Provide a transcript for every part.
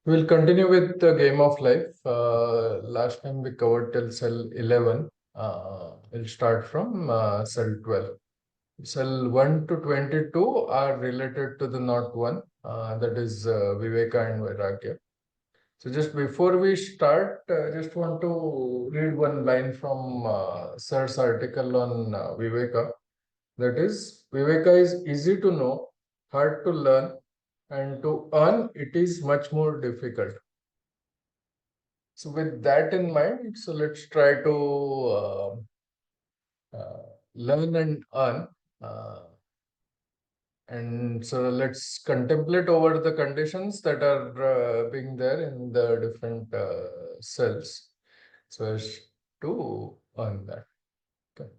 We'll continue with the game of life. Last time we covered till cell 11. We'll start from cell 12. Cell 1 to 22 are related to the not one, that is Viveka and Vairagya. So just before we start, just want to read one line from Sir's article on Viveka. That is, Viveka is easy to know, hard to learn, and to earn it is much more difficult. So with that in mind, so let's try to learn and earn. And so let's contemplate over the conditions that are being there in the different cells, so as to earn that. Okay.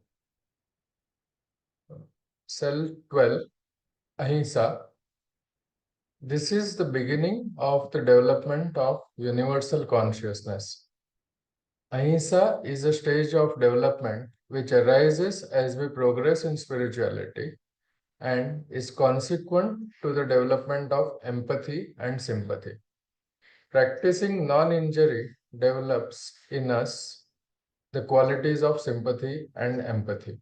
Cell 12, Ahimsa. This is the beginning of the development of universal consciousness. Ahimsa is a stage of development which arises as we progress in spirituality and is consequent to the development of empathy and sympathy. Practicing non-injury develops in us the qualities of sympathy and empathy.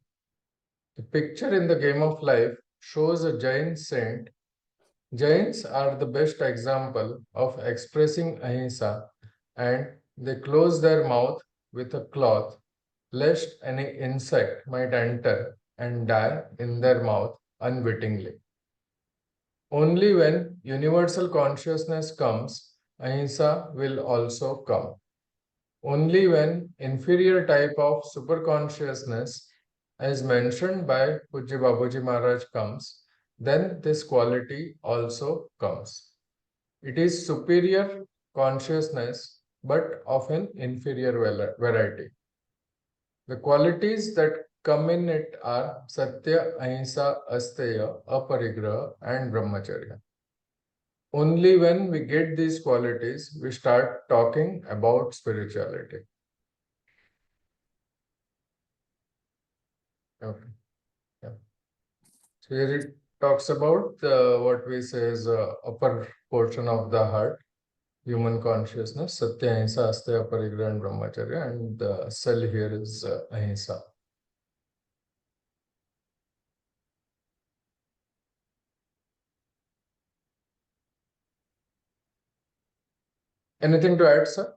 The picture in the game of life shows a Jain saint. Jains are the best example of expressing ahimsa, and they close their mouth with a cloth lest any insect might enter and die in their mouth unwittingly. Only when universal consciousness comes, ahimsa will also come. Only when inferior type of superconsciousness, as mentioned by Pujya Babuji Maharaj, comes, then this quality also comes. It is superior consciousness, but of an inferior variety. The qualities that come in it are Satya, Ahimsa, Asteya, Aparigraha, and Brahmacharya. Only when we get these qualities, we start talking about spirituality. Okay. Yeah. So here it talks about what we say is upper portion of the heart, human consciousness, Satya, Ahimsa, Asteya, Aparigraha, and Brahmacharya, and the cell here is Ahimsa. Anything to add, sir?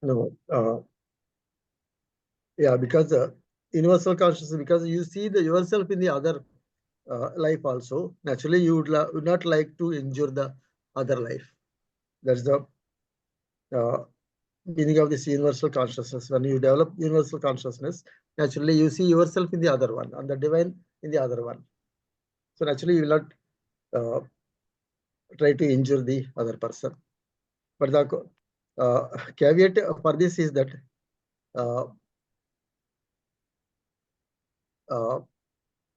No. Yeah, because universal consciousness, because you see yourself in the other life also. Naturally, you would not like to injure the other life. That's the meaning of this universal consciousness. When you develop universal consciousness, naturally you see yourself in the other one and the divine in the other one. So naturally you will not try to injure the other person. But the caveat for this is that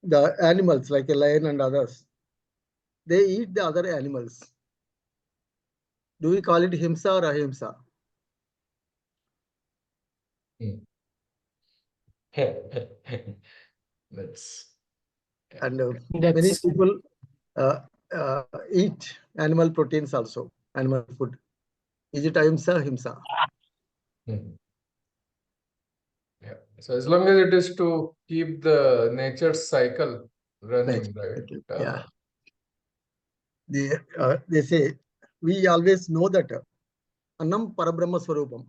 the animals like a lion and others, they eat the other animals. Do we call it himsa or ahimsa? That's And many people eat animal proteins also, animal food. Is it ahimsa, himsa? Yeah. So as long as it is to keep the nature cycle running, right? Yeah. They say we always know that annam parabrahma swarupam.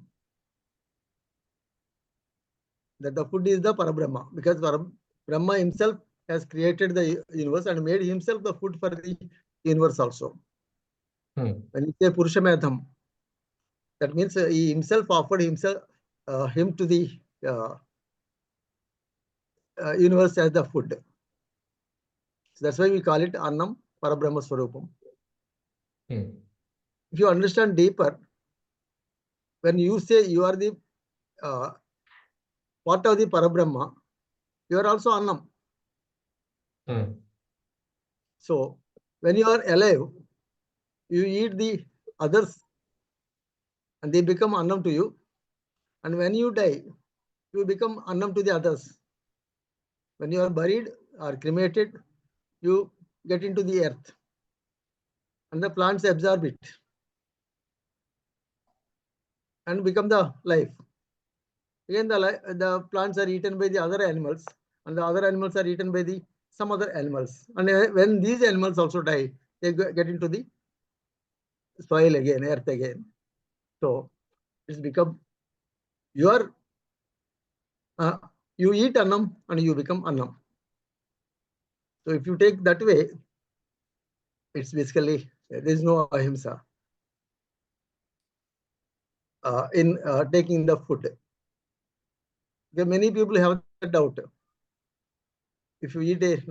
That the food is the parabrahma, because Brahma himself has created the universe and made himself the food for the universe also. When you say Purushametham, that means he himself offered him to the universe as the food. So that's why we call it Annam Parabrahma Swarupam. If you understand deeper, when you say you are the part of the Parabrahma, you are also Annam. So when you are alive, you eat the others and they become Annam to you. And when you die, you become Annam to the others. When you are buried, are cremated, you get into the earth and the plants absorb it and become the life. Again, the plants are eaten by the other animals, and the other animals are eaten by the some other animals. And when these animals also die, they get into the soil again, earth again. So it's become your you eat annam and you become annam. So if you take that way, it's basically there is no ahimsa in taking the food. Many people have that doubt. If you eat a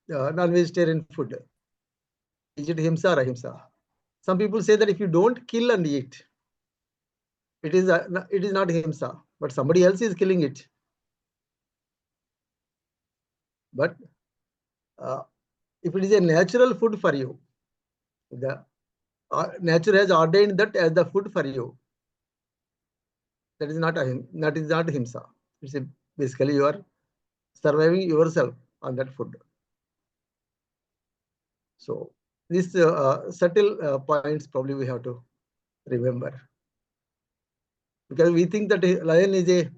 non-vegetarian food, is it himsa or ahimsa? Some people say that if you don't kill and eat, it is not himsa, but somebody else is killing it. But if it is a natural food for you, the nature has ordained that as the food for you. That is not himsa. It's basically you are surviving yourself on that food. So these subtle points probably we have to remember, because we think that a lion is a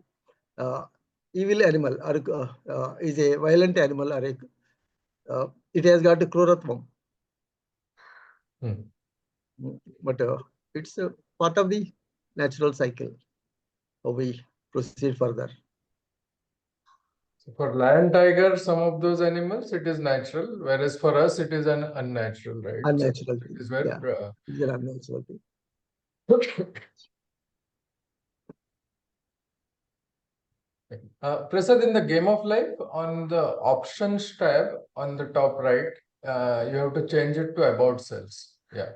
evil animal or is a violent animal, or it has got a cruratvam. But it's a part of the natural cycle. How we proceed further. So for lion, tiger, some of those animals, it is natural, whereas for us, it is an unnatural, right? Unnatural So thing. it is where. Yeah, it's an unnatural thing. Prasad, in the game of life, on the options tab on the top right, you have to change it to about selves. Yeah.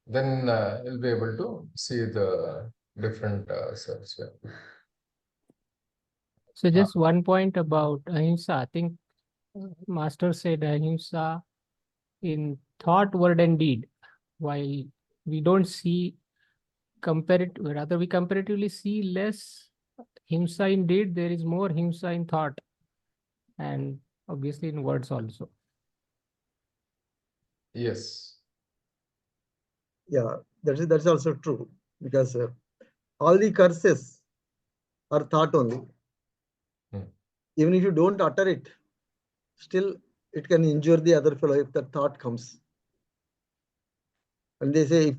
Then you'll be able to see the different selves. Yeah. So just one point about ahimsa. I think Master said ahimsa in thought, word, and deed. While we don't see rather we comparatively see less himsa in deed, there is more himsa in thought, and obviously in words also. Yes. Yeah, that's also true, because all the curses are thought only. Even if you don't utter it, still it can injure the other fellow if that thought comes. And they say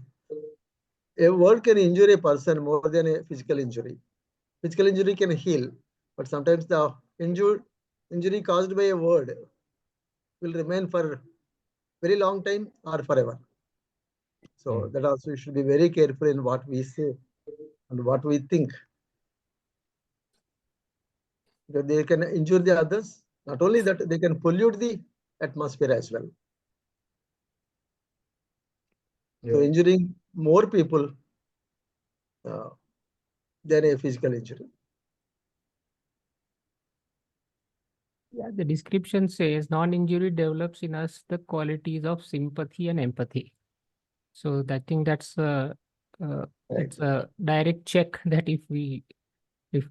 a word can injure a person more than a physical injury. Physical injury can heal, but sometimes the injury caused by a word will remain for very long time or forever. So that also we should be very careful in what we say and what we think. Because they can injure the others. Not only that, they can pollute the atmosphere as well. So injuring more people than a physical injury. Yeah, the description says non-injury develops in us the qualities of sympathy and empathy. So I think that's it's a direct check that if we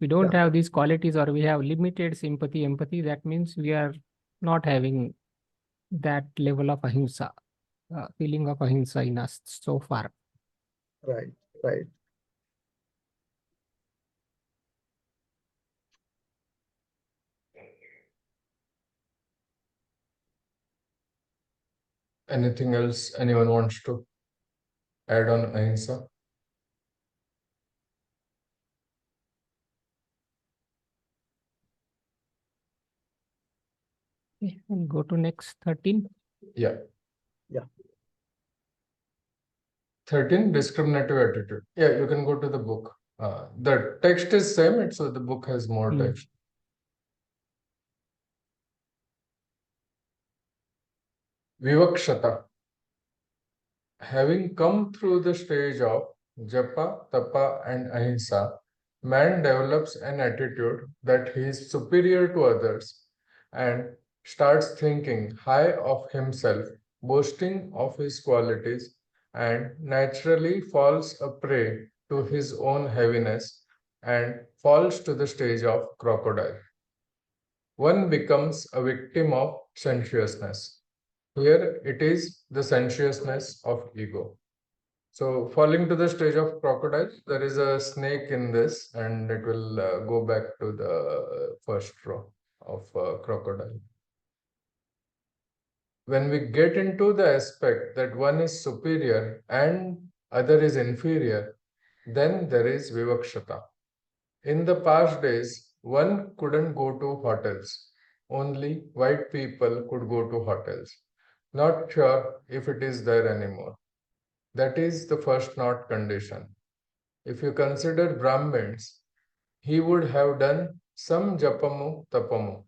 don't have these qualities, or we have limited sympathy, empathy, that means we are not having that level of ahimsa, feeling of ahimsa in us so far. Right. Anything else anyone wants to add on ahimsa? Okay, and go to next 13. Yeah. 13, discriminative attitude. Yeah, you can go to the book. The text is same, so the book has more text. Vivakshata. Having come through the stage of japa, tapa, and ahimsa, man develops an attitude that he is superior to others and starts thinking high of himself, boasting of his qualities, and naturally falls a prey to his own heaviness and falls to the stage of crocodile. one becomes a victim of sensuousness. Here it is the sensuousness of ego. So, falling to the stage of crocodile, there is a snake in this, and it will go back to the first row of crocodile. When we get into the aspect that one is superior and other is inferior, then there is vivakshata. In the past days, one couldn't go to hotels. Only white people could go to hotels. Not sure if it is there anymore. That is the first not condition. If you consider Brahmins, he would have done some japamu tapamu.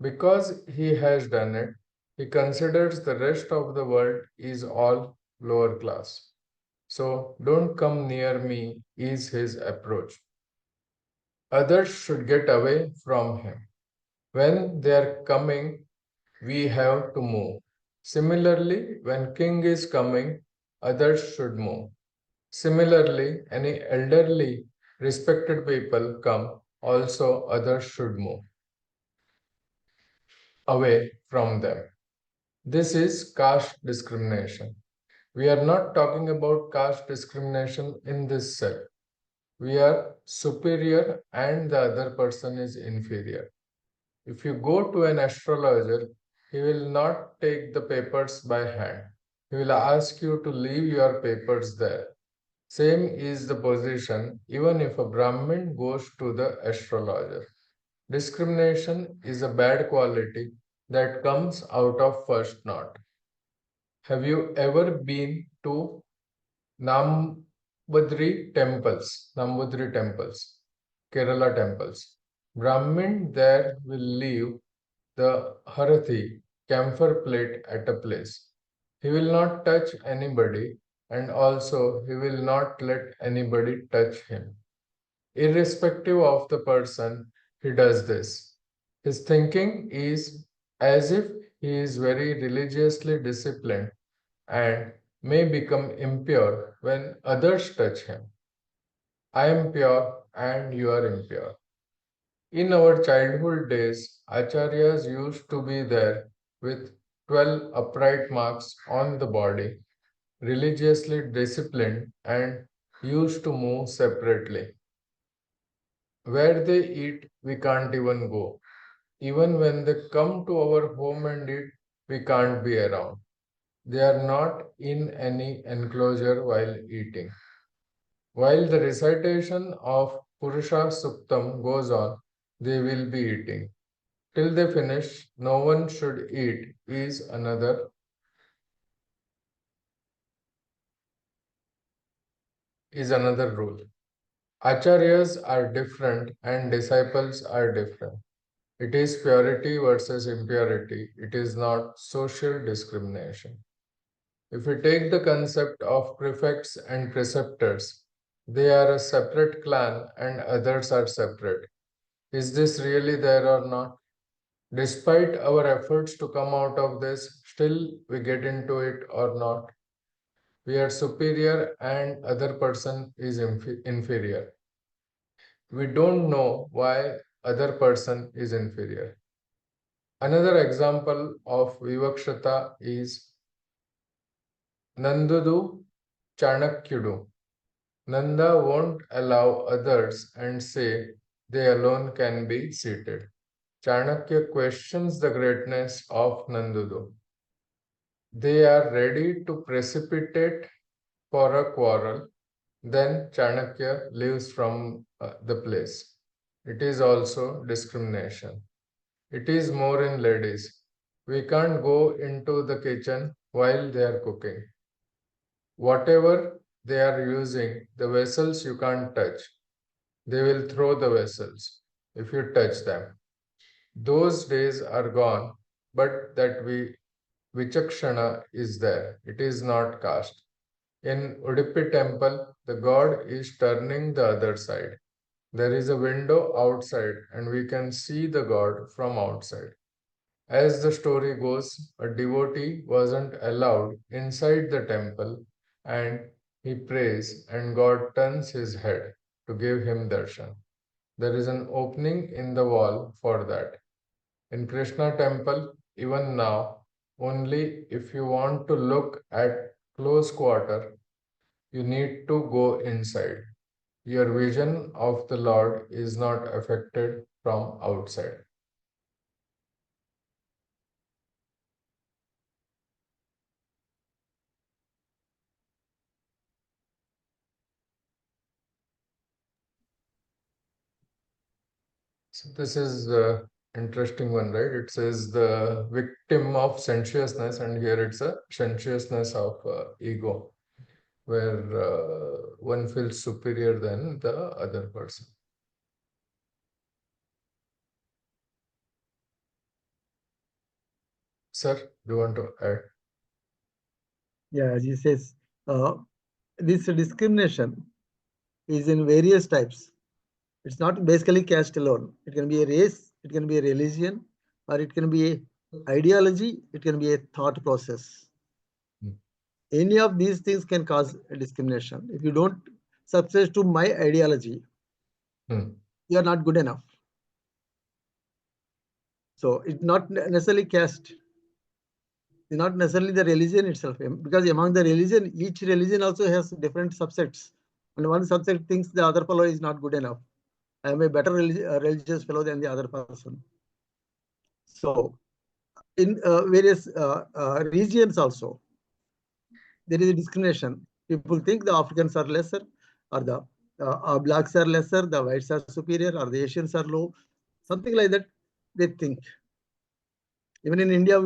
Because he has done it, he considers the rest of the world is all lower class. So don't come near me is his approach. Others should get away from him. When they are coming, we have to move. Similarly, when king is coming, others should move. Similarly, any elderly, respected people come, also others should move away from them. This is caste discrimination. We are not talking about caste discrimination in this cell. We are superior and the other person is inferior. If you go to an astrologer, he will not take the papers by hand. He will ask you to leave your papers there. Same is the position even if a Brahmin goes to the astrologer. Discrimination is a bad quality that comes out of first knot. Have you ever been to Nambudri temples, Kerala temples? Brahmin there will leave the harathi, camphor plate at a place. He will not touch anybody and also he will not let anybody touch him. Irrespective of the person, he does this. His thinking is as if he is very religiously disciplined and may become impure when others touch him. I am pure and you are impure. In our childhood days, acharyas used to be there with 12 upright marks on the body, religiously disciplined and used to move separately. Where they eat, we can't even go. Even when they come to our home and eat, we can't be around. They are not in any enclosure while eating. While the recitation of Purusha Suktam goes on, they will be eating. Till they finish, no one should eat is another rule. Acharyas are different and disciples are different. It is purity versus impurity. It is not social discrimination. If we take the concept of prefects and preceptors, they are a separate clan and others are separate. Is this really there or not? Despite our efforts to come out of this, still we get into it or not. We are superior and other person is inferior. We don't know why other person is inferior. Another example of vivakshata is Nandudu Chanakyudu. Nanda won't allow others and say they alone can be seated. Chanakya questions the greatness of Nandudu. They are ready to precipitate for a quarrel. Then Chanakya leaves from the place. It is also discrimination. It is more in ladies. We can't go into the kitchen while they are cooking. Whatever they are using, the vessels you can't touch. They will throw the vessels if you touch them. Those days are gone, but that Vichakshana is there. It is not caste. In Udupi temple, the god is turning the other side. There is a window outside and we can see the god from outside. As the story goes, a devotee wasn't allowed inside the temple and he prays and God turns his head to give him darshan. There is an opening in the wall for that. In Krishna temple, even now, only if you want to look at close quarter, you need to go inside. Your vision of the Lord is not affected from outside. So this is interesting one, right? It says the victim of sensuousness, and here it's a sensuousness of ego, where one feels superior than the other person. Sir, do you want to add? Yeah, as he says, this discrimination is in various types. It's not basically caste alone. It can be a race, it can be a religion, or it can be a ideology, it can be a thought process. Any of these things can cause a discrimination. If you don't subscribe to my ideology, you are not good enough. So it's not necessarily caste. It's not necessarily the religion itself, because among the religion, each religion also has different subsets. And one subset thinks the other fellow is not good enough. I am a better religious fellow than the other person. So in various regions also, there is a discrimination. People think the Africans are lesser, or the blacks are lesser, the whites are superior, or the Asians are low. Something like that they think. Even in India,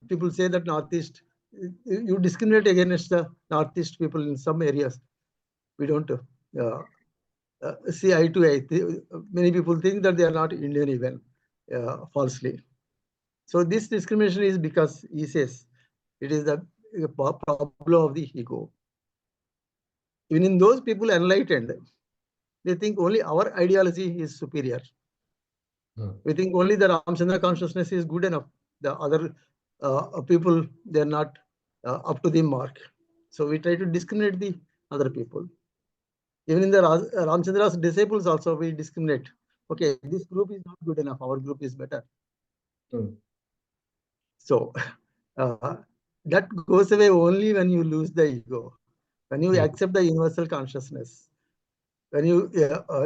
people say that Northeast, you discriminate against the Northeast people in some areas. We don't see eye to eye. Many people think that they are not Indian even, falsely. So this discrimination is because he says it is the problem of the ego. Even in those people enlightened, they think only our ideology is superior. We think only the Ramchandra consciousness is good enough. The other people, they're not up to the mark. So we try to discriminate the other people. Even in the Ramchandra's disciples also, we discriminate. Okay, this group is not good enough. Our group is better. So that goes away only when you lose the ego. When you accept the universal consciousness. When you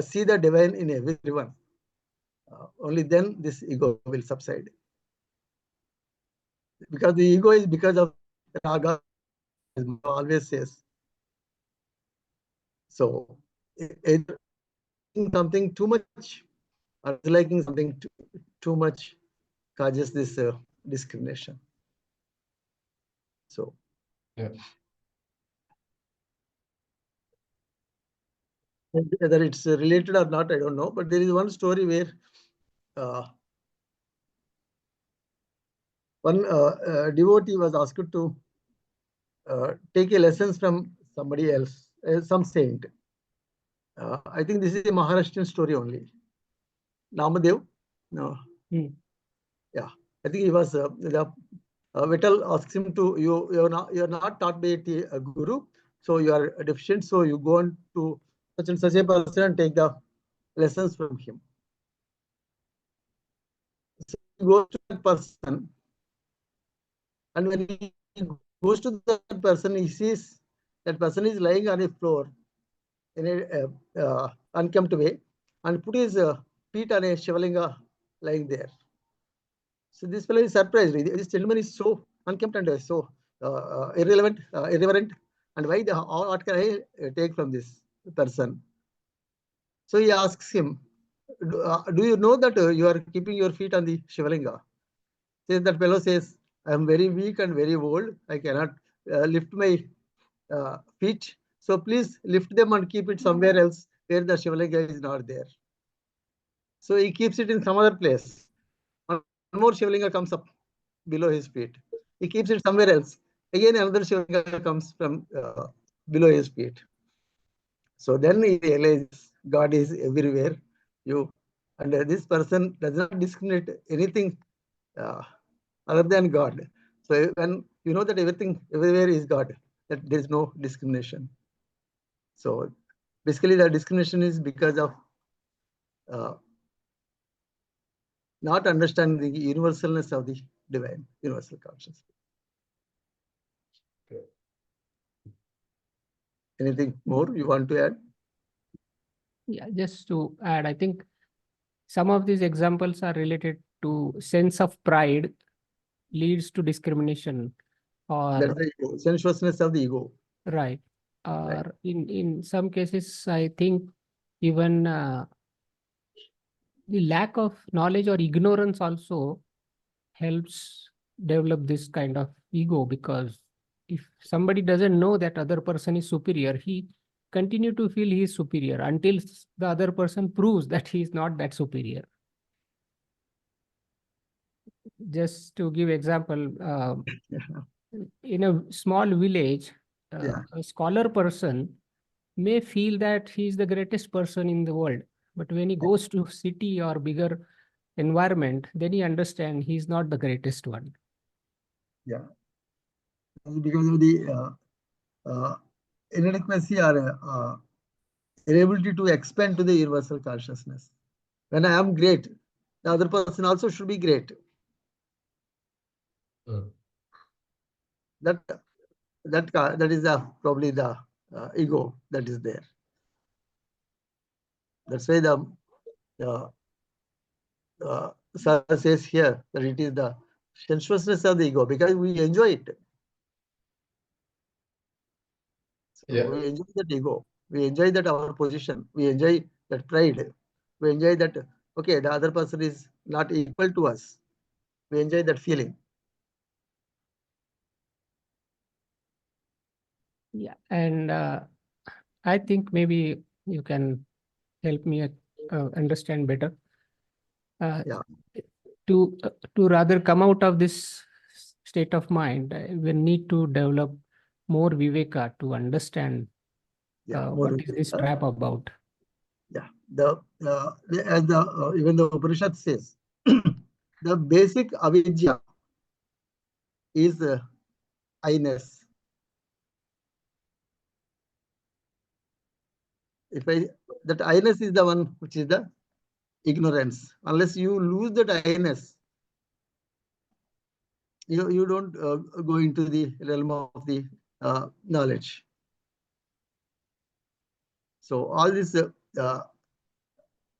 see the divine in everyone. Only then this ego will subside. Because the ego is because of raga, always says. So either something too much or liking something too much causes this discrimination. So yeah, whether it's related or not, I don't know. But there is one story where one devotee was asked to take a lessons from somebody else, some saint. I think this is a Maharashtrian story only. Namadev, no, yeah, I think he was Vittal asks him to you're not taught by a guru, so you are deficient. So you go on to such and such a person and take the lessons from him. So he goes to that person, and when he goes to that person, he sees that person is lying on a floor in a unkempt way, and put his feet on a shivalinga lying there. So this fellow is surprised. This gentleman is so unkempt and so irreverent. And what can I take from this person? So he asks him, do you know that you are keeping your feet on the Shivalinga? Says that fellow says, I am very weak and very old. I cannot lift my feet. So please lift them and keep it somewhere else where the Shivalinga is not there. So he keeps it in some other place. One more Shivalinga comes up below his feet. He keeps it somewhere else. Again, another Shivalinga comes from below his feet. So then he realizes God is everywhere. And this person does not discriminate anything other than God. So when you know that everything everywhere is God, that there is no discrimination. So basically, the discrimination is because of not understanding the universalness of the divine, universal consciousness. Okay. Anything more you want to add? Yeah, just to add, I think some of these examples are related to sense of pride leads to discrimination, That's or the ego, sensuousness of the ego. right, Right. or in some cases, I think even the lack of knowledge or ignorance also helps develop this kind of ego, because if somebody doesn't know that other person is superior, he continue to feel he is superior until the other person proves that he is not that superior. Just to give example, in a small village, Yeah. a scholar person may feel that he is the greatest person in the world, but when he goes to city or bigger environment, then he understands he is not the greatest one. Yeah. Because of the inadequacy or inability to expand to the universal consciousness. When I am great, the other person also should be great. That that is probably the ego that is there. That's why the Sir says here that it is the sensuousness of the ego, because we enjoy it. So Yeah. we enjoy that ego. We enjoy that our position. We enjoy that pride. We enjoy that, okay, the other person is not equal to us. We enjoy that feeling. Yeah, and I think maybe you can help me understand better. Yeah. To rather come out of this state of mind, we need to develop more viveka to understand Yeah. what is this trap about. Yeah. As the even the Upanishad says, the basic avidya is I-ness. That I-ness is the one which is the ignorance. Unless you lose that I-ness, you don't go into the realm of the knowledge. So all this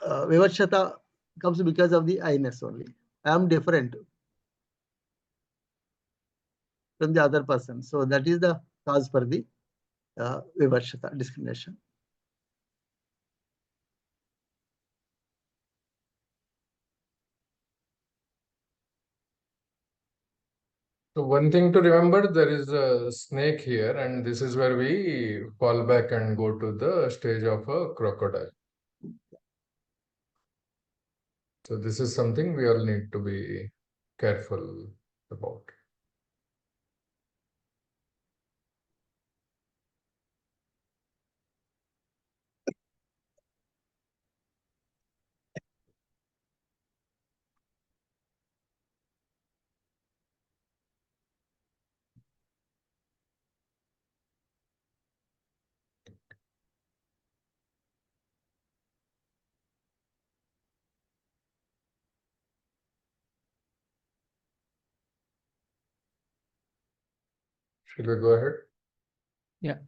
vivachata comes because of the I-ness only. I am different from the other person. So that is the cause for the vivachata, discrimination. So one thing to remember, there is a snake here, and this is where we fall back and go to the stage of a crocodile. So this is something we all need to be careful about. Should we go ahead? Yeah.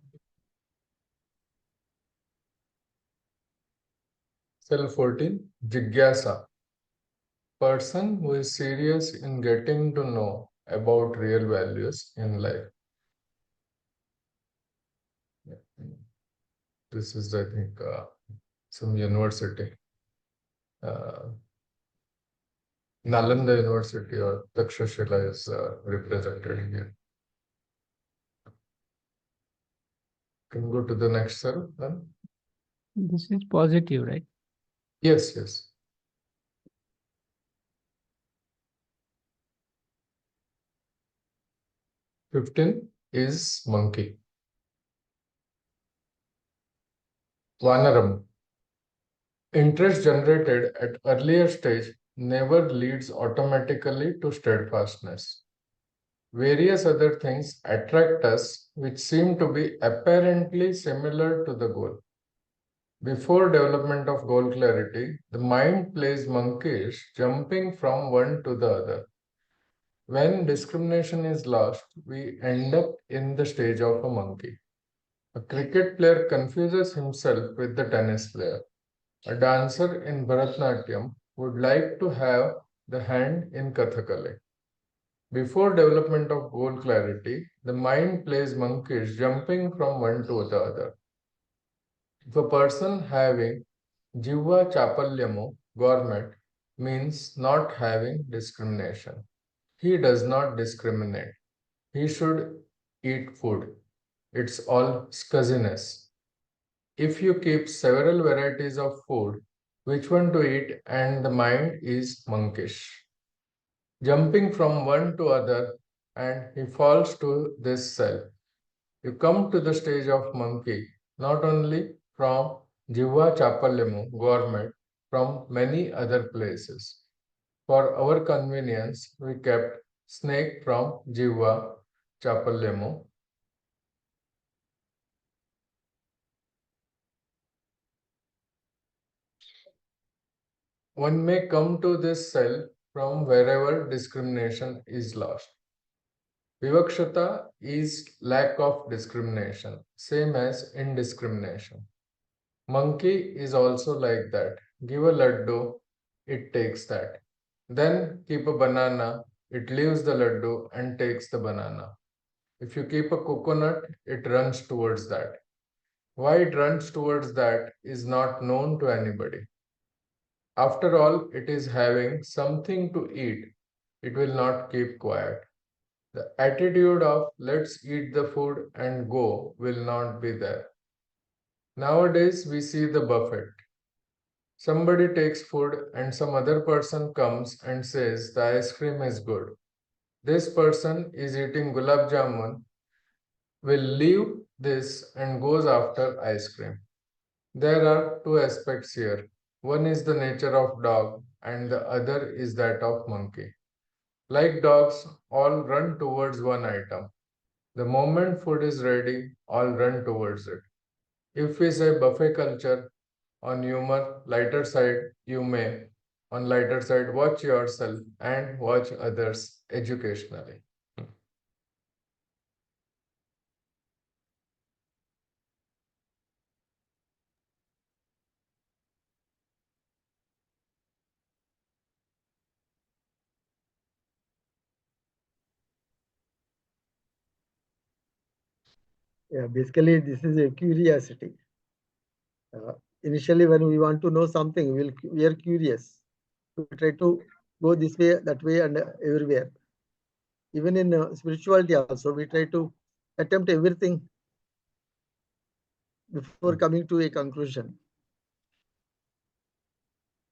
Cell 14, Jigyasa. Person who is serious in getting to know about real values in life. This is, I think, some university. Nalanda University or Takshashila is represented here. Can go to the next cell then. This is positive, right? Yes, yes. "15 is monkey. Vanaram. Interest generated at earlier stage never leads automatically to steadfastness. Various other things attract us which seem to be apparently similar to the goal. Before development of goal clarity, the mind plays monkeys, jumping from one to the other. When discrimination is lost, we end up in the stage of a monkey. A cricket player confuses himself with the tennis player. A dancer in Bharatanatyam would like to have the hand in Kathakali. Before development of goal clarity, the mind plays monkeys, jumping from one to the other. If a person having Jivva Chapalyamu, gourmet, means not having discrimination. He does not discriminate. He should eat food. It's all scuzziness. If you keep several varieties of food, which one to eat, and the mind is monkish. Jumping from one to other, and he falls to this cell. You come to the stage of monkey, not only from Jivva Chapalyemu, gourmet, from many other places. For our convenience, we kept snake from Jivva Chapalyemu. One may come to this cell from wherever discrimination is lost. Vivakshata is lack of discrimination, same as indiscrimination. Monkey is also like that. Give a laddu, it takes that. Then keep a banana, it leaves the laddu and takes the banana. If you keep a coconut, it runs towards that. Why it runs towards that is not known to anybody. After all, it is having something to eat. It will not keep quiet. The attitude of let's eat the food and go will not be there. Nowadays, we see the buffet. Somebody takes food and some other person comes and says the ice cream is good. This person is eating gulab jamun, will leave this and goes after ice cream. There are two aspects here. One is the nature of dog and the other is that of monkey. Like dogs, all run towards one item. The moment food is ready, all run towards it. If we say buffet culture, on humor, lighter side, you may, on lighter side, watch yourself and watch others educationally. Yeah, basically this is a curiosity. Initially, when we want to know something, we are curious. We try to go this way, that way, and everywhere. Even in spirituality also, we try to attempt everything before coming to a conclusion.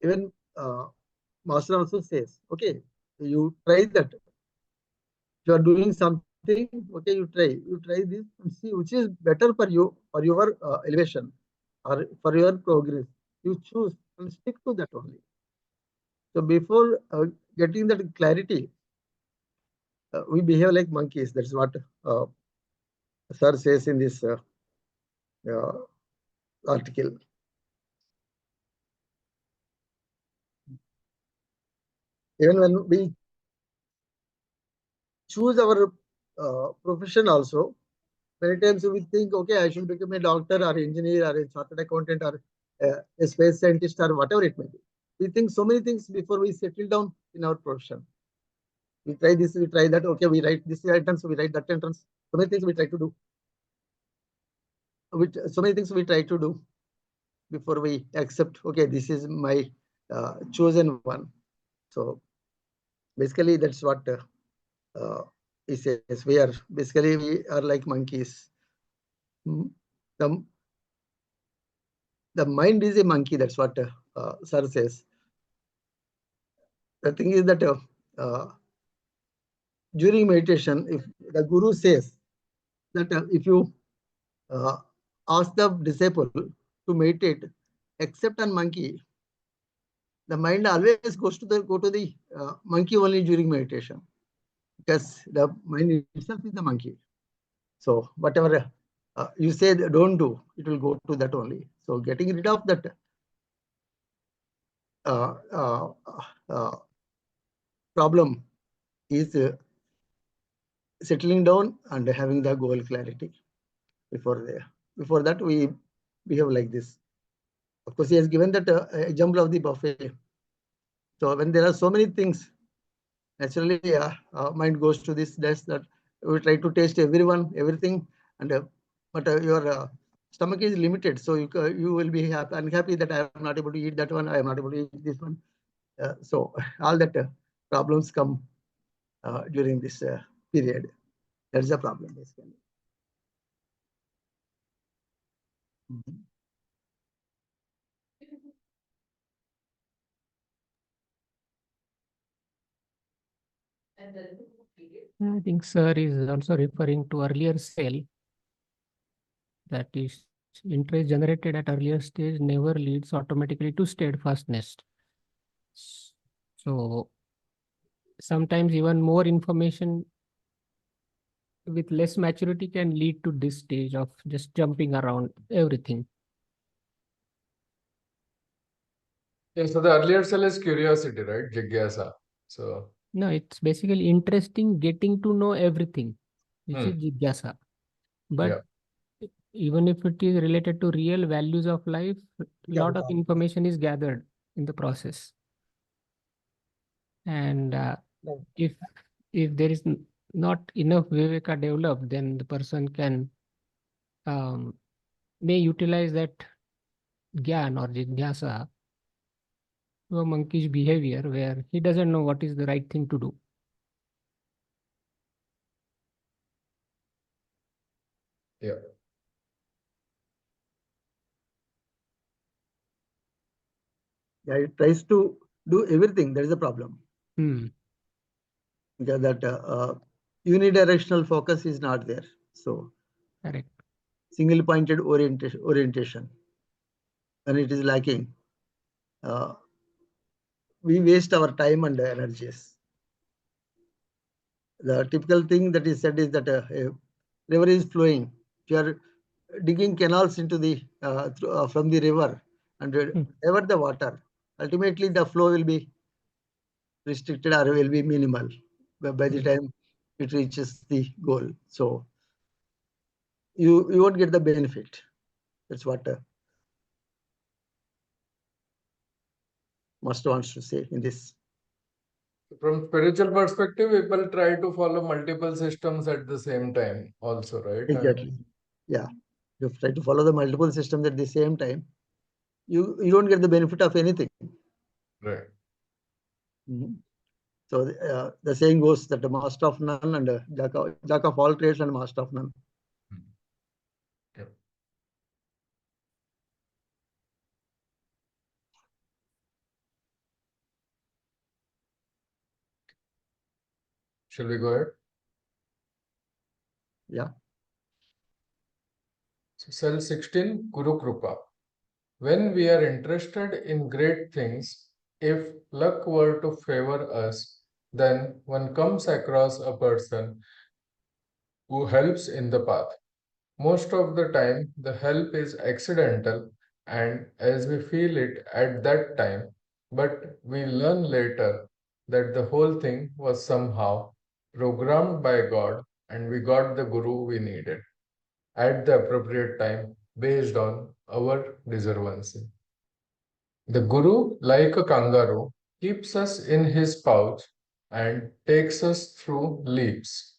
Even Master also says, okay, you try that. You are doing something, okay, you try this and see which is better for you, for your elevation or for your progress. You choose and stick to that only. So before getting that clarity, we behave like monkeys. That's what Sir says in this article. Even when we choose our profession also, many times we think, okay, I should become a doctor or engineer or a chartered accountant or a space scientist or whatever it may be. We think so many things before we settle down in our profession. We try this, we try that. Okay, we write this entrance, we write that entrance. So many things we try to do. So many things we try to do before we accept, okay, this is my chosen one. So basically, that's what he says. We are like monkeys. The, the mind is a monkey. That's what Sir says. The thing is that during meditation, if the Guru says that if you ask the disciple to meditate, except on monkey, the mind always goes to the monkey only during meditation, because the mind itself is the monkey. So whatever you say don't do, it will go to that only. So getting rid of that problem is settling down and having the goal clarity. Before that, we behave like this. Of course, he has given that example of the buffet. So when there are so many things, naturally, mind goes to this. That's that. We try to taste everything, and but your stomach is limited, so you will be unhappy that I am not able to eat that one. I am not able to eat this one. So all that problems come during this period. That's the problem, basically. Mhm. I think sir is also referring to earlier cell, that is interest generated at earlier stage never leads automatically to steadfastness. So sometimes even more information with less maturity can lead to this stage of just jumping around everything. Yeah, so the earlier cell is curiosity, right? Jigyasa. So No, it's basically interesting getting to know everything, which is jigyasa. But even if it is related to real values of life, a lot of information is gathered in the process. And if there is not enough viveka developed, then the person can may utilize that gyan or jigyasa to a monkish behavior where he doesn't know what is the right thing to do. yeah. Yeah, it tries to do everything. That is the problem. Because that unidirectional focus is not there. So Correct. single pointed orientation, when it is lacking, we waste our time and energies. The typical thing that is said is that a river is flowing. If you are digging canals into the from the river and divert the water, ultimately the flow will be restricted or will be minimal by the time it reaches the goal. So you won't get the benefit. That's what Master wants to say in this. From spiritual perspective, people try to follow multiple systems at the same time also, right? Exactly. Yeah. You try to follow the multiple systems at the same time. You don't get the benefit of anything. Right. So the saying goes that the master of none and jack of all trades and master of none. Yeah. Shall we go ahead? Yeah. So cell 16, Guru Krupa. When we are interested in great things, if luck were to favor us, then one comes across a person who helps in the path. Most of the time, the help is accidental and as we feel it at that time, but we learn later that the whole thing was somehow programmed by God and we got the Guru we needed at the appropriate time based on our deservancy. The Guru, like a kangaroo, keeps us in his pouch and takes us through leaps,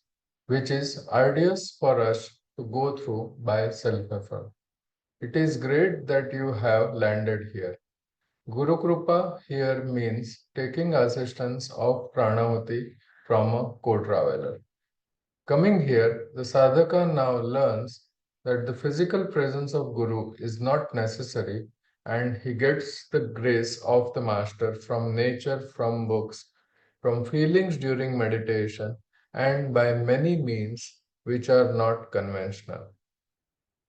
which is arduous for us to go through by self-effort. It is great that you have landed here. Guru Krupa here means taking assistance of Pranahuti from a co-traveler. Coming here, the sadhaka now learns that the physical presence of Guru is not necessary and he gets the grace of the master from nature, from books, from feelings during meditation, and by many means which are not conventional.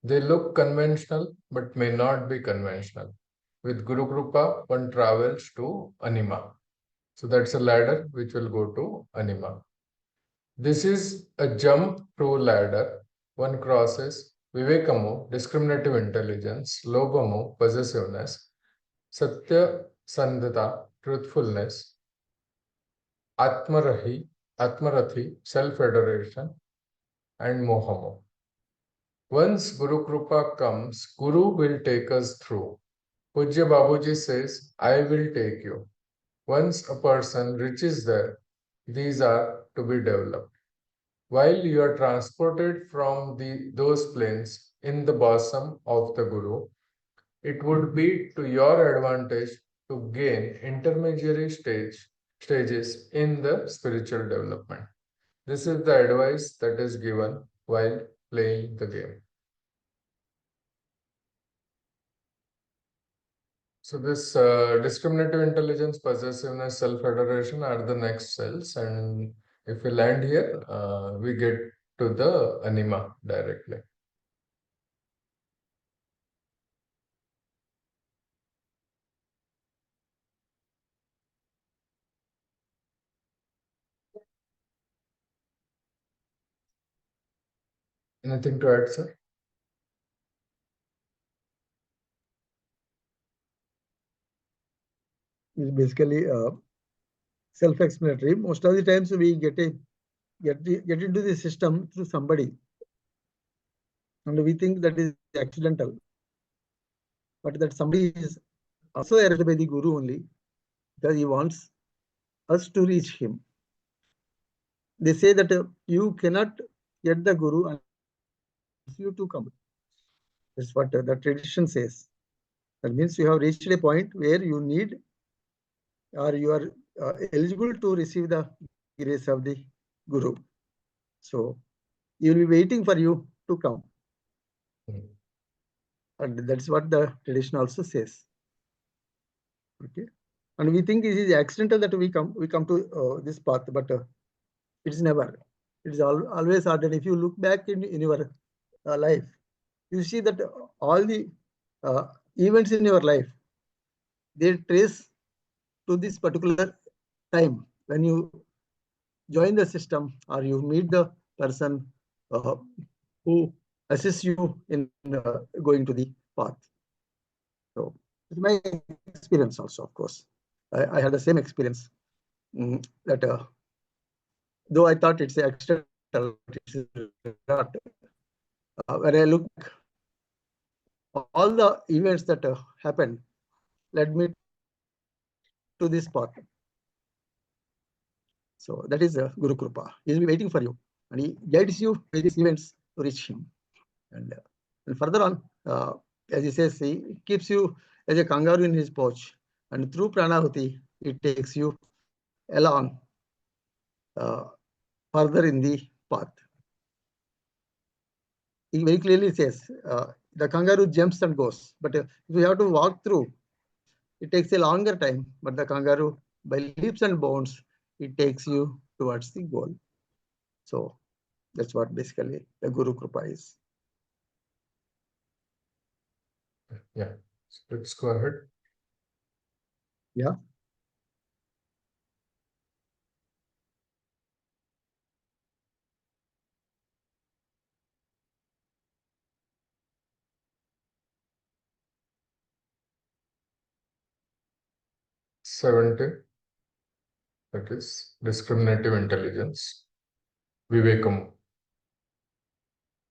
They look conventional but may not be conventional. With Guru Krupa, one travels to Anima. So that's a ladder which will go to Anima. This is a jump through ladder. One crosses Vivekamu, discriminative intelligence, Lobhamu, possessiveness, Satya Sandhita, truthfulness, Atmarathi, self-adoration, and Mohamu. Once Guru Krupa comes, Guru will take us through. Pujya Babuji says, I will take you. Once a person reaches there, these are to be developed. While you are transported from those planes in the bosom of the Guru, it would be to your advantage to gain intermediary stages in the spiritual development. This is the advice that is given while playing the game. So this discriminative intelligence, possessiveness, self-adoration are the next cells, and if we land here, we get to the anima directly. Anything to add, sir? It's basically self-explanatory. Most of the times we get into the system through somebody, and we think that is accidental, but that somebody is also arranged by the Guru only, because he wants us to reach him. They say that you cannot get the Guru unless you to come. That's what the tradition says. That means you have reached a point where you need, or you are eligible to receive the grace of the Guru. So he will be waiting for you to come. And that's what the tradition also says. Okay. And we think it is accidental that we come to this path, but it's never. It is always ordered. If you look back in your life, you see that all the events in your life, they trace to this particular time when you join the system or you meet the person who assists you in going to the path. So it's my experience also, of course. I had the same experience that though I thought it's accidental, it's not. When I look back, all the events that happened led me to this path. So that is Guru Krupa. He will be waiting for you, and he guides you by these events to reach him. And further on, as he says, he keeps you as a kangaroo in his pouch, and through pranahuti, it takes you along further in the path. He very clearly says the kangaroo jumps and goes, but if you have to walk through, it takes a longer time. But the kangaroo, by leaps and bounds, it takes you towards the goal. So that's what basically the Guru Krupa is. Yeah, let's go ahead. Yeah. '70, that is discriminative intelligence, Vivekamu.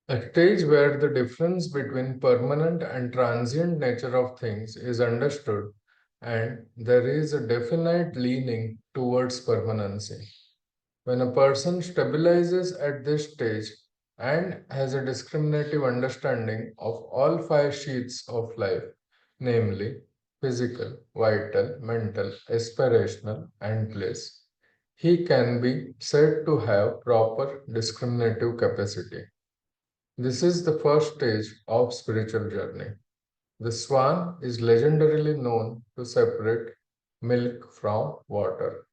A stage where the difference between permanent and transient nature of things is understood and there is a definite leaning towards permanency. When a person stabilizes at this stage and has a discriminative understanding of all five sheaths of life, namely physical, vital, mental, aspirational, and bliss, he can be said to have proper discriminative capacity. This is the first stage of spiritual journey. The swan is legendarily known to separate milk from water.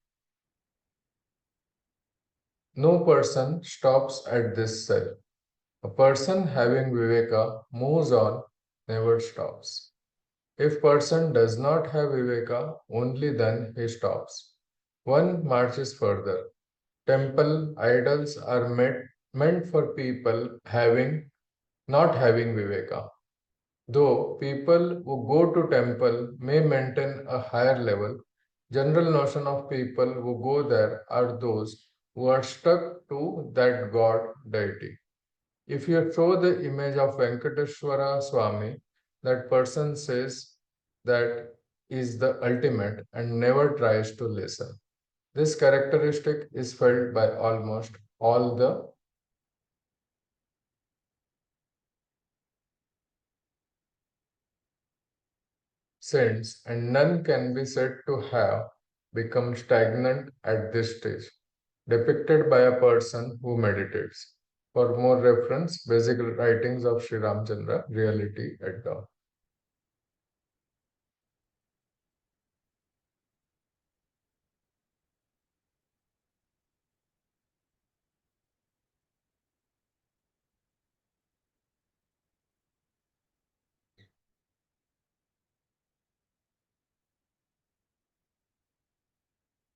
No person stops at this cell. A person having Viveka moves on, never stops. If person does not have Viveka, only then he stops. One marches further. Temple idols are meant for people having not having Viveka. Though people who go to temple may maintain a higher level, general notion of people who go there are those who are stuck to that god deity. If you show the image of Venkateshwara Swami, that person says that is the ultimate and never tries to listen. This characteristic is felt by almost all the saints, and none can be said to have become stagnant at this stage, depicted by a person who meditates. For more reference, basic writings of Sri Ramchandra, Reality at Dawn.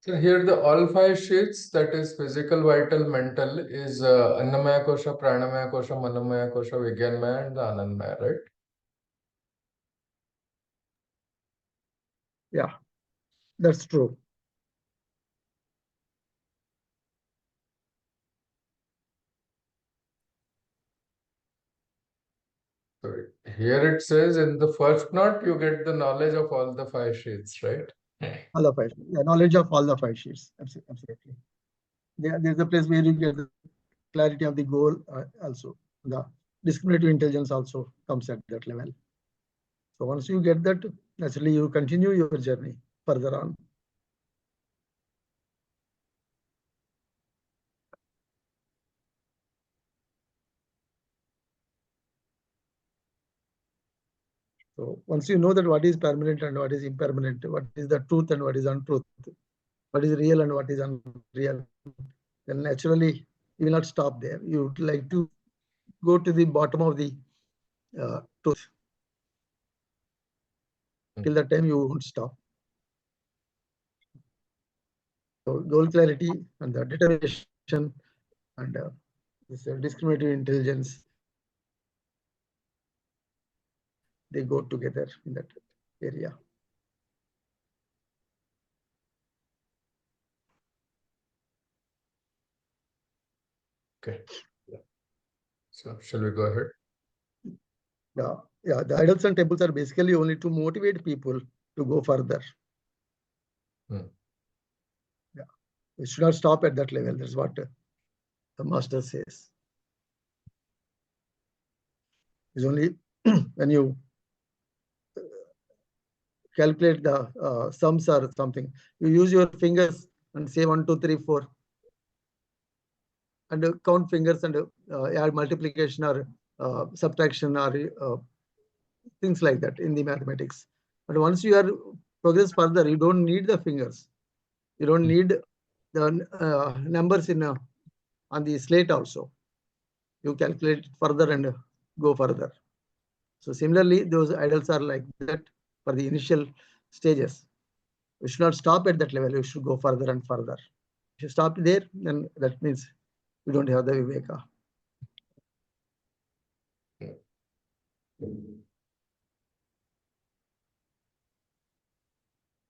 So here the all five sheets, that is physical, vital, mental, is Annamaya Kosha, Pranamaya Kosha, Manomaya Kosha, Vigyanmaya and the Anandmaya, right? Yeah, that's true. So here it says in the first note, you get the knowledge of all the five sheets, right? All the five. The knowledge of all the five sheets. Absolutely. There's a place where you get the clarity of the goal also. The discriminative intelligence also comes at that level. So once you get that, naturally you continue your journey further on. So once you know that what is permanent and what is impermanent, what is the truth and what is untruth, what is real and what is unreal, then naturally you will not stop there. You would like to go to the bottom of the truth. Till that time you won't stop. So goal clarity and the determination and this discriminative intelligence, they go together in that area. Okay. So shall we go ahead? Yeah. The idols and temples are basically only to motivate people to go further. Yeah, we should not stop at that level. That's what the master says. It's only when you calculate the sums or something, you use your fingers and say 1, 2, 3, 4, and count fingers and add multiplication or subtraction or things like that in the mathematics. But once you are progress further, you don't need the fingers. You don't need the numbers in on the slate also. You calculate further and go further. So similarly, those idols are like that for the initial stages. We should not stop at that level. We should go further and further. If you stop there, then that means we don't have the Viveka.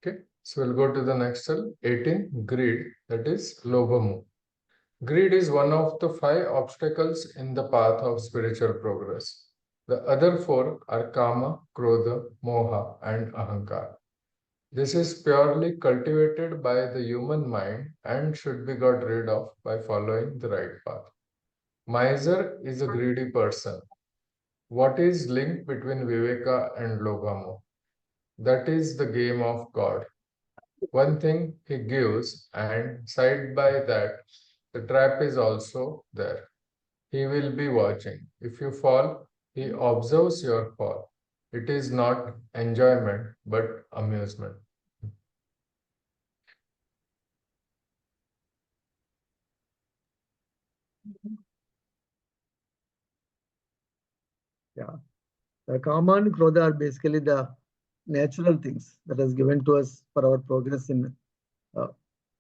Okay, so we'll go to the next cell, 18, greed, that is Lobhamu. Greed is one of the 5 obstacles in the path of spiritual progress. The other 4 are Kama, Krodha, Moha, and Ahankar. This is purely cultivated by the human mind and should be got rid of by following the right path. Miser is a greedy person. What is linked between Viveka and Lobhamu? That is the game of God. One thing he gives, and side by that, the trap is also there. He will be watching. If you fall, he observes your fall. It is not enjoyment, but amusement. Yeah. The Kama and Krodha are basically the natural things that is given to us for our progress in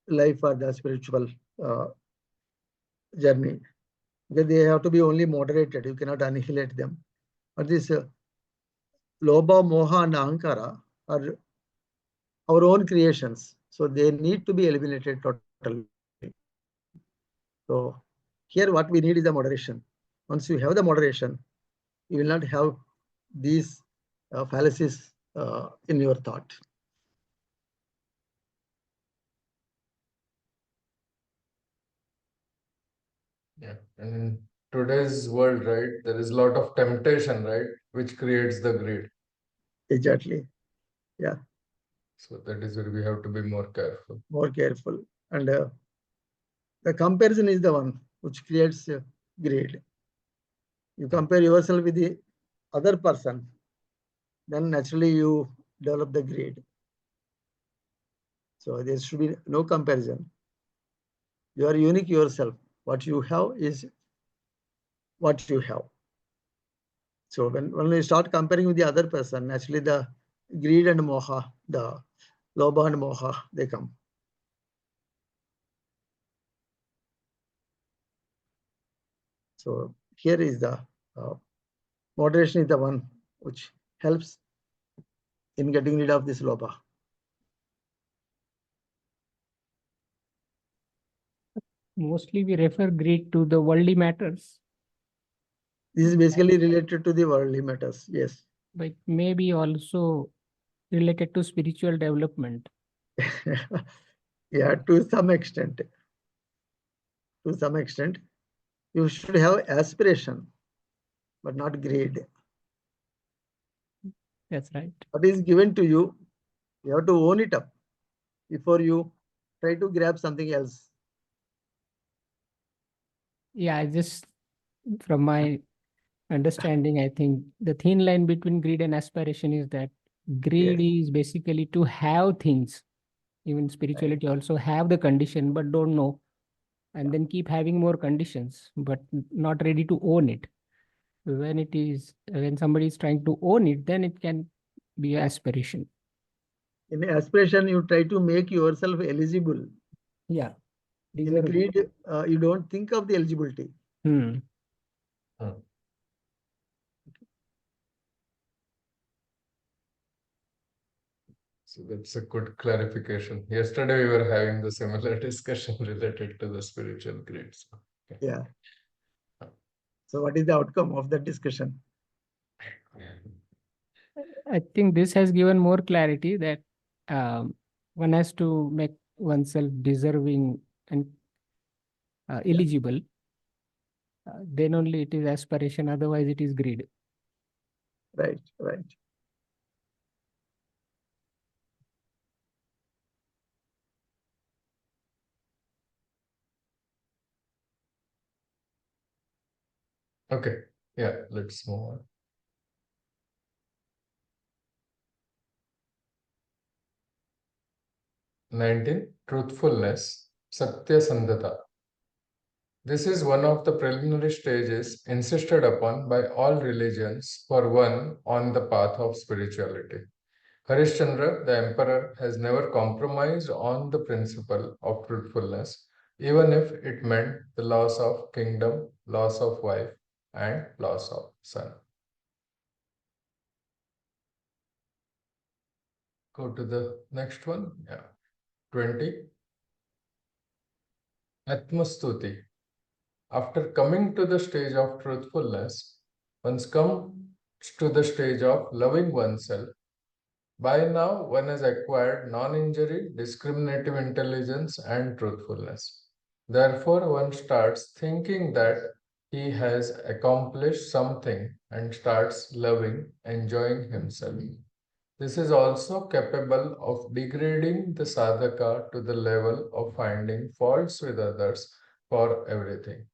life or the spiritual journey. because they have to be only moderated. You cannot annihilate them. But this Lobha, Moha, and Ahankara are our own creations. So they need to be eliminated totally. So here what we need is the moderation. Once you have the moderation, you will not have these fallacies in your thought. Yeah. And in today's world, right, there is a lot of temptation, right, which creates the greed. Exactly. Yeah. So that is where we have to be more careful. More careful. And the comparison is the one which creates greed. You compare yourself with the other person, then naturally you develop the greed. So there should be no comparison. You are unique yourself. What you have is what you have. So when we start comparing with the other person, naturally the greed and moha, the lobha and moha, they come. So here is the moderation is the one which helps in getting rid of this lobha. Mostly we refer greed to the worldly matters, This is basically related to the worldly matters. Yes. but maybe also related to spiritual development. Yeah, to some extent. To some extent, you should have aspiration, but not greed. That's right. What is given to you, you have to own it up before you try to grab something else. Yeah, I just from my understanding, I think the thin line between greed and aspiration is that greed is basically to have things. Even spirituality also have the condition, but don't know, and then keep having more conditions, but not ready to own it. When somebody is trying to own it, then it can be aspiration. In aspiration, you try to make yourself eligible. Yeah. In greed, you don't think of the eligibility. Hmm. So that's a good clarification. Yesterday we were having the similar discussion related to the spiritual greed. So, okay. Yeah. So what is the outcome of that discussion? I think this has given more clarity that one has to make oneself deserving and eligible. Then only it is aspiration, otherwise it is greed. Right, right. Okay, yeah, let's move on. 19. Truthfulness, Satya Sandhata. This is one of the preliminary stages insisted upon by all religions for one on the path of spirituality. Harishchandra, the emperor, has never compromised on the principle of truthfulness, even if it meant the loss of kingdom, loss of wife, and loss of son. Go to the next one. Yeah. 20. Atmastuti. After coming to the stage of truthfulness, one's come to the stage of loving oneself. By now, one has acquired non-injury, discriminative intelligence, and truthfulness. Therefore, one starts thinking that he has accomplished something and starts loving, enjoying himself. This is also capable of degrading the sadhaka to the level of finding faults with others for everything.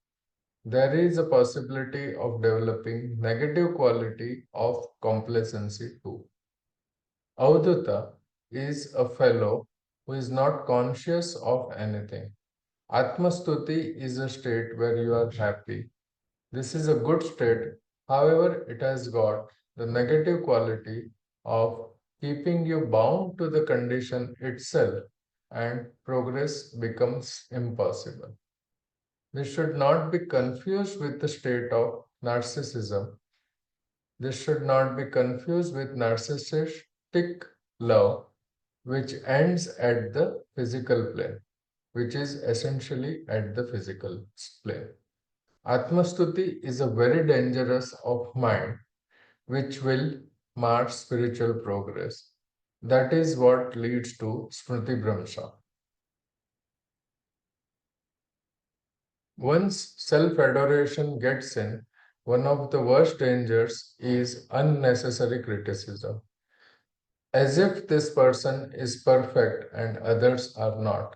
There is a possibility of developing negative quality of complacency too. Avadhuta is a fellow who is not conscious of anything. Atmastuti is a state where you are happy. This is a good state, however, it has got the negative quality of keeping you bound to the condition itself and progress becomes impossible. This should not be confused with the state of narcissism. This should not be confused with narcissistic love, which ends at the physical plane, which is essentially at the physical plane. Atmastuti is a very dangerous of mind, which will mar spiritual progress. That is what leads to Smriti Bhramsha. Once self-adoration gets in, one of the worst dangers is unnecessary criticism. As if this person is perfect and others are not.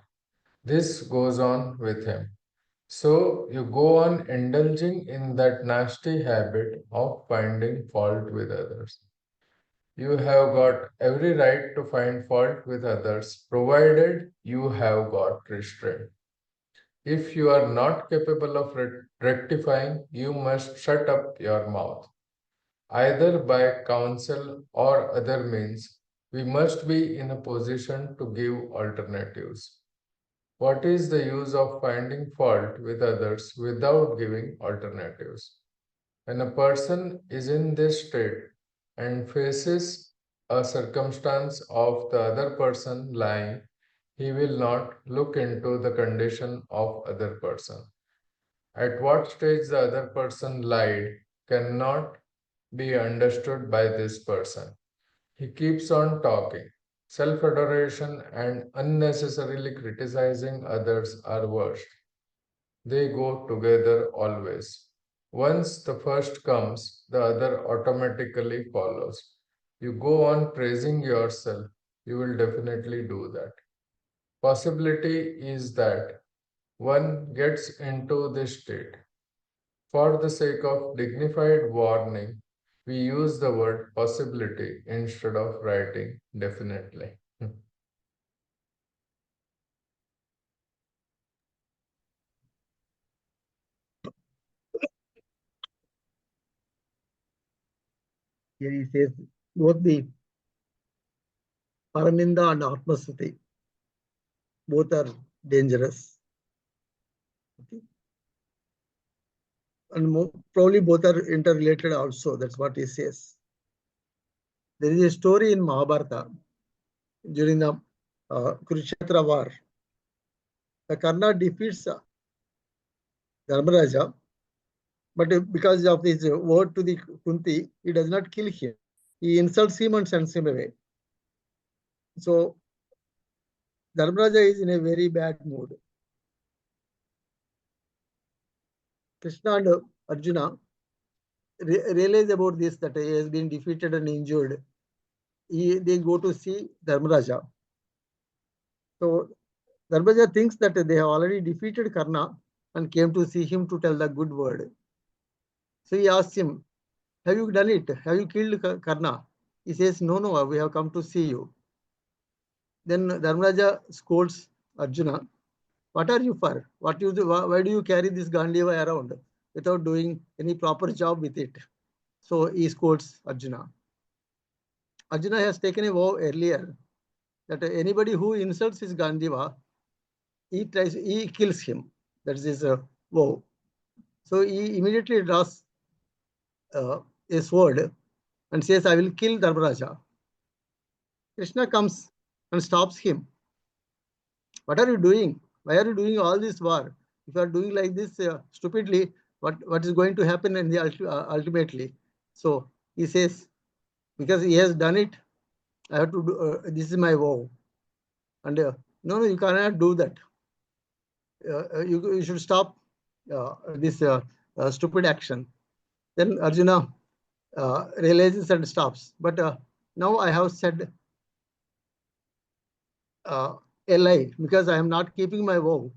This goes on with him. So you go on indulging in that nasty habit of finding fault with others. You have got every right to find fault with others, provided you have got restraint. If you are not capable of rectifying, you must shut up your mouth. Either by counsel or other means, we must be in a position to give alternatives. What is the use of finding fault with others without giving alternatives? When a person is in this state and faces a circumstance of the other person lying, he will not look into the condition of other person. At what stage the other person lied cannot be understood by this person. He keeps on talking. Self-adoration and unnecessarily criticizing others are worst. They go together always. Once the first comes, the other automatically follows. You go on praising yourself, you will definitely do that. Possibility is that one gets into this state. For the sake of dignified warning, we use the word possibility instead of writing definitely. Here he says both the Paraninda and Atmasuti, both are dangerous. Okay. And probably both are interrelated also. That's what he says. There is a story in Mahabharata during the Kurukshetra war. The Karna defeats Dharmaraja, but because of his word to the Kunti, he does not kill him. He insults him and sends him away. So Dharmaraja is in a very bad mood. Krishna and Arjuna realize about this, that he has been defeated and injured. They go to see Dharmaraja. So Dharmaraja thinks that they have already defeated Karna and came to see him to tell the good word. So he asks him, have you done it? Have you killed Karna? He says, no, we have come to see you. Then Dharmaraja scolds Arjuna. What are you for? What you do? Why do you carry this Gandiva around without doing any proper job with it? So he scolds Arjuna. Arjuna has taken a vow earlier that anybody who insults his Gandiva, he kills him. That is his vow. So he immediately draws a sword and says, I will kill Dharmaraja. Krishna comes and stops him. What are you doing? Why are you doing all this war? If you are doing like this stupidly, what is going to happen in the ultimately? So he says, because he has done it, I have to do, this is my vow. And no, you cannot do that. You should stop this stupid action. Then Arjuna realizes and stops. But now I have said a lie because I am not keeping my vow.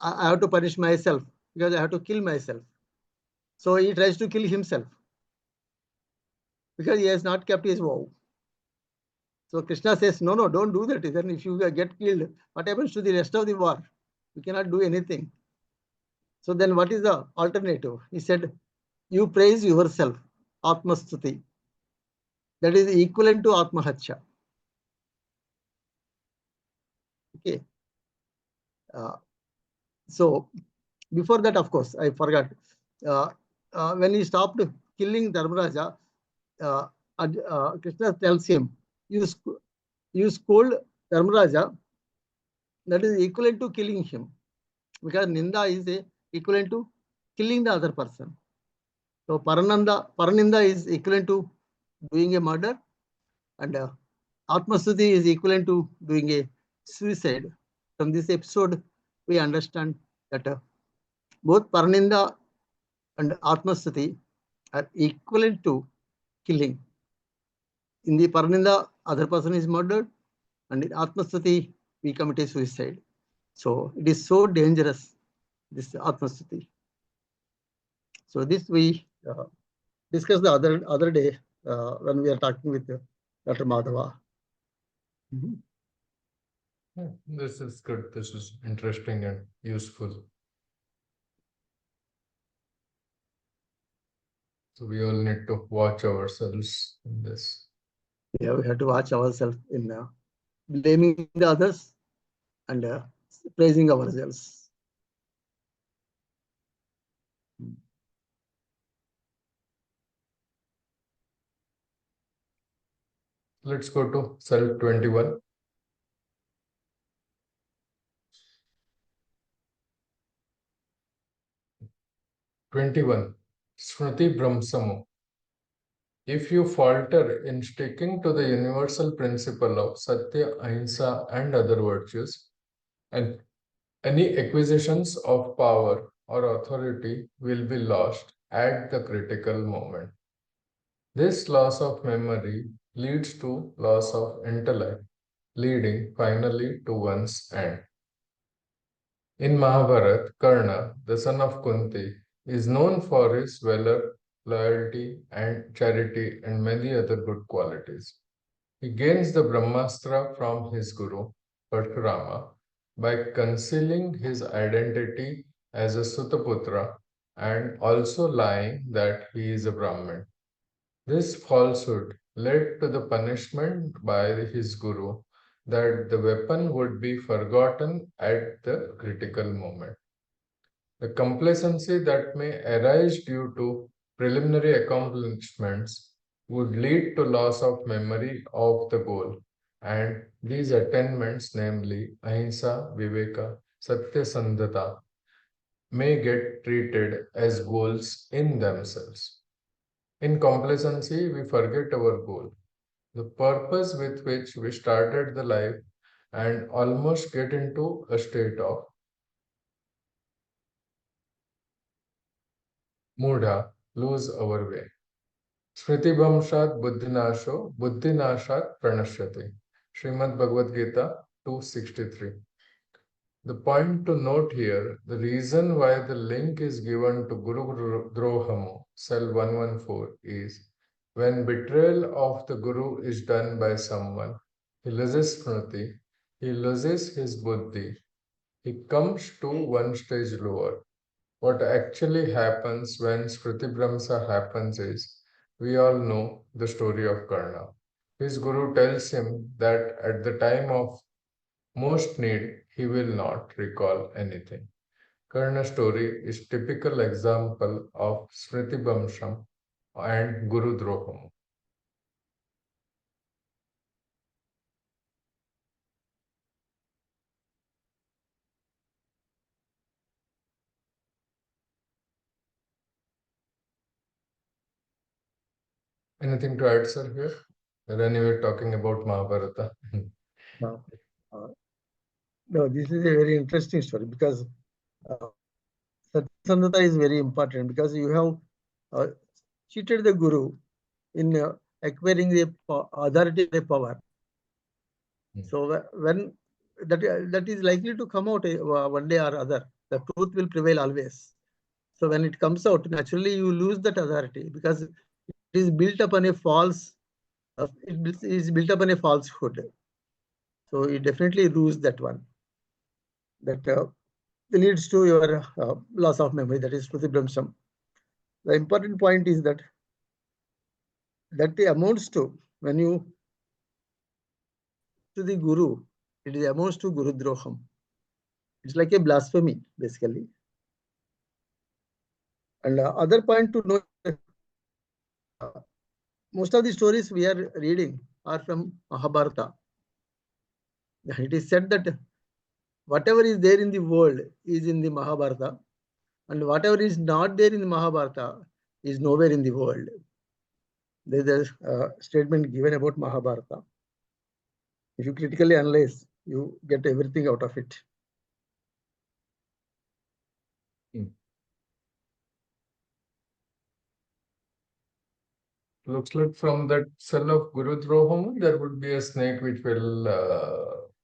I have to punish myself because I have to kill myself. So he tries to kill himself because he has not kept his vow. So Krishna says, no, don't do that. Then if you get killed, what happens to the rest of the war? You cannot do anything. So then what is the alternative? He said, you praise yourself, Atmastuti. That is equivalent to Atmahatya. Okay. So before that, of course, I forgot. When he stopped killing Dharmaraja, Krishna tells him, you scold Dharmaraja, that is equivalent to killing him, because Ninda is equivalent to killing the other person. So Paraninda is equivalent to doing a murder, and Atmastuti is equivalent to doing a suicide. From this episode, we understand that both Paraninda and Atmastuti are equivalent to killing. In the Paraninda, other person is murdered, and in Atmastuti, we commit a suicide. So it is so dangerous, this Atmastuti. So this we discussed the other day when we are talking with Dr. Madhava. This is good. This is interesting and useful. So we all need to watch ourselves in this. Yeah, we have to watch ourselves in blaming the others and praising ourselves. Let's go to self 21. Smriti Brahmsamo. If you falter in sticking to the universal principle of Satya, Ahimsa, and other virtues, and any acquisitions of power or authority will be lost at the critical moment. This loss of memory leads to loss of intellect, leading finally to one's end. In Mahabharata, Karna, the son of Kunti, is known for his valor, loyalty, and charity, and many other good qualities. He gains the Brahmastra from his guru, Parshurama, by concealing his identity as a Sutaputra and also lying that he is a Brahmin. This falsehood led to the punishment by his guru that the weapon would be forgotten at the critical moment. The complacency that may arise due to preliminary accomplishments would lead to loss of memory of the goal, and these attainments, namely Ahimsa, Viveka, Satyasandhata, may get treated as goals in themselves. In complacency, we forget our goal, the purpose with which we started the life, and almost get into a state of mudha, lose our way. Smritibhamshat buddhinasho, buddhinashat pranashyati. Srimad Bhagavad Gita 263. The point to note here, the reason why the link is given to Guru Drohamu, cell 114, is when betrayal of the Guru is done by someone, he loses Smriti, he loses his Buddhi, he comes to one stage lower. What actually happens when Smriti Brahmsa happens is, we all know the story of Karna. His Guru tells him that at the time of most need, he will not recall anything. Karna's story is typical example of Smriti Bhamsham and Guru Droham. Anything to add, sir, here? We're anyway talking about Mahabharata. No, this is a very interesting story because Satyasandhata is very important because you have cheated the Guru in acquiring the authority and the power. So when that is likely to come out one day or other, the truth will prevail always. So when it comes out, naturally you lose that authority because it is built upon a false. It is built upon a falsehood. So you definitely lose that one. That leads to your loss of memory. That is Shruti Brahmsam. The important point is that amounts to, when you to the Guru, it amounts to Guru Droham. It's like a blasphemy, basically. And other point to note, most of the stories we are reading are from Mahabharata. It is said that whatever is there in the world is in the Mahabharata, and whatever is not there in the Mahabharata is nowhere in the world. There is a statement given about Mahabharata. If you critically analyze, you get everything out of it. Looks like from that cell of Guru Droham, there would be a snake which will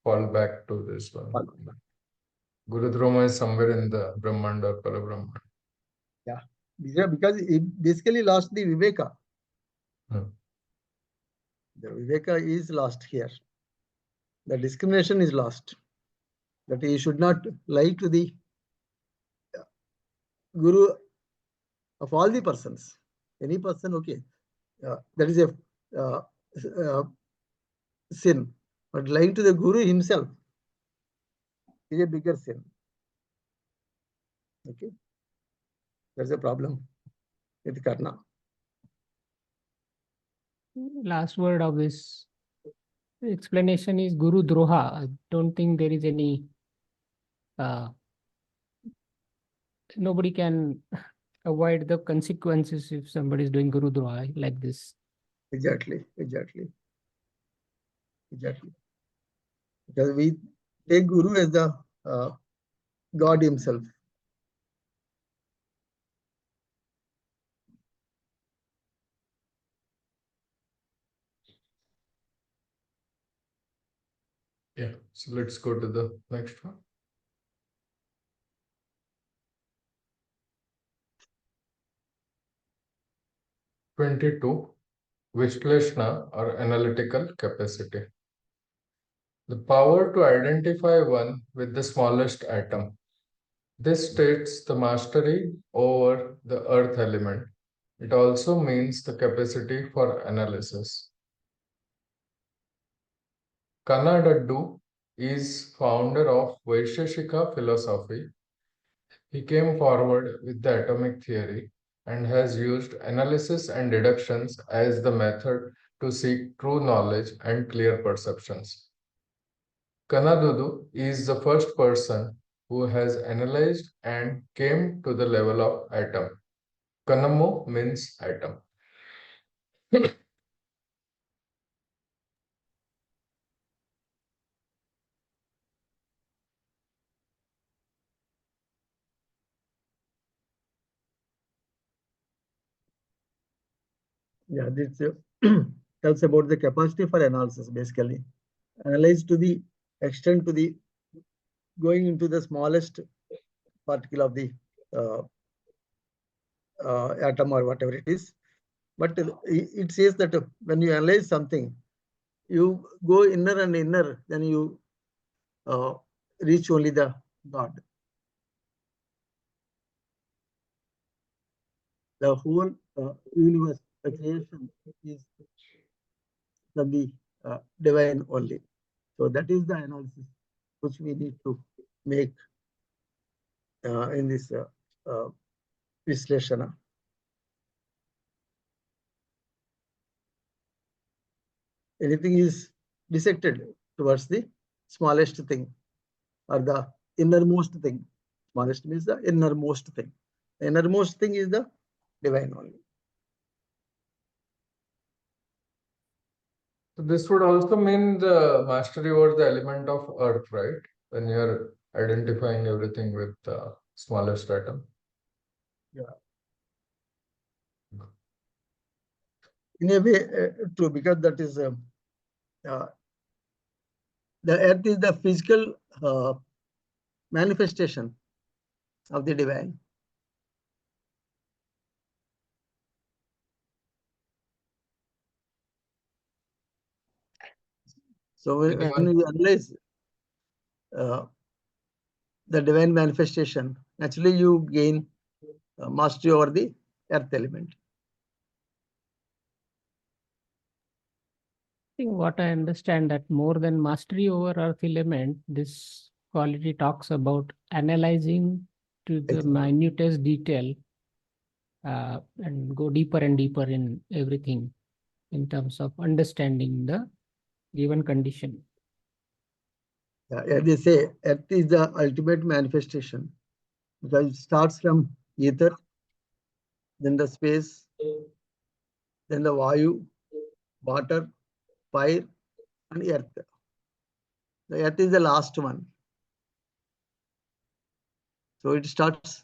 fall back to this one. Guru Droham is somewhere in the Brahmanda or Parabrahmanda. Yeah, because it basically lost the Viveka. Hmm. The Viveka is lost here. The discrimination is lost. That he should not lie to the Guru of all the persons. Any person, okay. That is a sin. But lying to the Guru himself is a bigger sin. Okay. That's a problem with Karna. Last word of this explanation is Guru Droha. I don't think there is any, nobody can avoid the consequences if somebody is doing Guru Droha like this. Exactly. Because we take Guru as the God himself. Yeah, so let's go to the next one. (22) Vishleshna or analytical capacity. The power to identify one with the smallest atom. This states the mastery over the earth element. It also means the capacity for analysis. Kannadaddu is founder of Vaisheshika philosophy. He came forward with the atomic theory and has used analysis and deductions as the method to seek true knowledge and clear perceptions. Kannadaddu is the first person who has analyzed and came to the level of atom. Kannamu means atom. Yeah, this tells about the capacity for analysis, basically. Analyze to the extent to the going into the smallest particle of the atom or whatever it is. But it says that when you analyze something, you go inner and inner, then you reach only the God. The whole universe, the creation is from the divine only. So that is the analysis which we need to make in this Vishleshana. Anything is dissected towards the smallest thing or the innermost thing. Smallest means the innermost thing. The innermost thing is the divine only. So this would also mean the mastery over the element of earth, right? When you're identifying everything with the smallest atom. Yeah. In a way, true, because that is the earth is the physical manifestation of the divine. So when you analyze the divine manifestation, naturally you gain mastery over the earth element. I think what I understand that more than mastery over earth element, this quality talks about analyzing to the minutest detail and go deeper and deeper in everything in terms of understanding the given condition. Yeah, they say earth is the ultimate manifestation because it starts from ether, then the space, then the vayu, water, fire, and earth. The earth is the last one. So it starts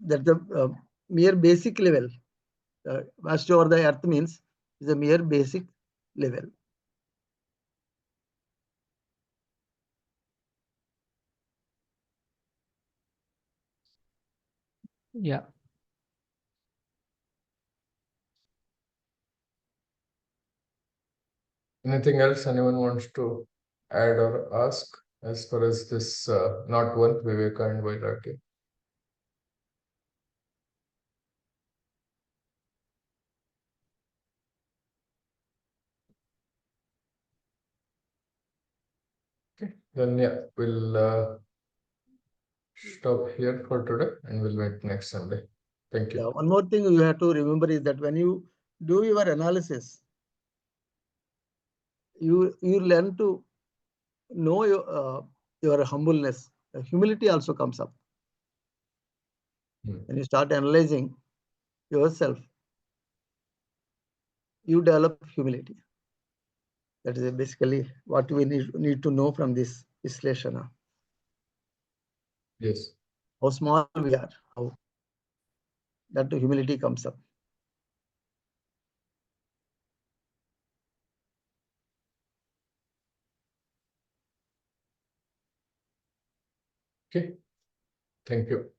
that the mere basic level. Vast over the earth means is a mere basic level. Yeah. Anything else anyone wants to add or ask as far as this not one Viveka and Vairagya? Okay, then yeah, we'll stop here for today and we'll meet next Sunday. Thank you. Yeah, one more thing you have to remember is that when you do your analysis, you learn to know your humbleness. Humility also comes up. When you start analyzing yourself, you develop humility. That is basically what we need to know from this Visleshana. Yes. How small we are, how that humility comes up. Okay. Thank you.